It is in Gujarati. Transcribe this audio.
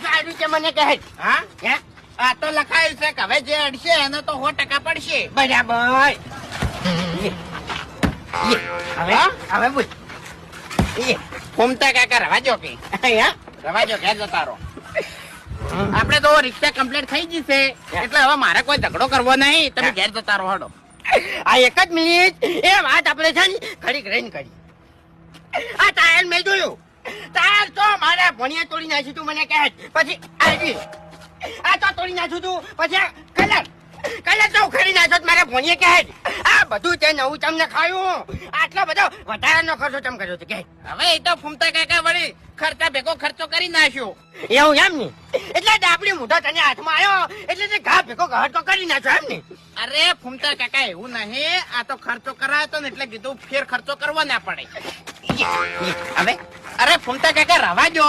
સારું છે મને કહે હા હે આ તો લખાયું છે કે હવે જે અડશે એને તો 100% પડશે. બરાબર હવે હવે બોલ ફૂમતા કાકા રવાજો કે હે રવાજો ઘેર જતા રહો. આપણે તો રિક્ષા કમ્પ્લીટ થઈ ગઈ છે એટલે હવે મારે કોઈ ઝઘડો કરવો નહીં. તમે ઘેર જતા રહો હડો. આ એક જ મિનિટ એ વાત આપણે છે ને ઘડીક રહીને કરી. આ ટાયર મેં જોયું ટાયર તો મારા ભણિયા તોડી નાખ્યું તું મને કહે પછી આવી આ તો તોડી નાખ્યું તું પછી કલર તો ઉખેડી નાખ્યો તો મારા ભણિયા કહે આ બધું તે નવું તમને ખાયું આટલો બધો વધારાનો ખર્ચો ચમ કર્યો છે કે હવે એ તો ફૂમતા કાકા વળી ખર્ચા ભેગો ખર્ચો કરી નાખ્યો. એવું એમ ને એટલે ડાબડી મૂઢો તને હાથમાં આવ્યો એટલે તે ઘા ભેગો ઘટકો કરી નાખ્યો એમ ને અરે ફૂમતા કાકા એવું નહીં, આ તો ખર્ચો કરાયો તો ને એટલે કીધું ફેર ખર્ચો કરવો ના પડે. હવે અરે ફૂમતા કાકા રવા જો.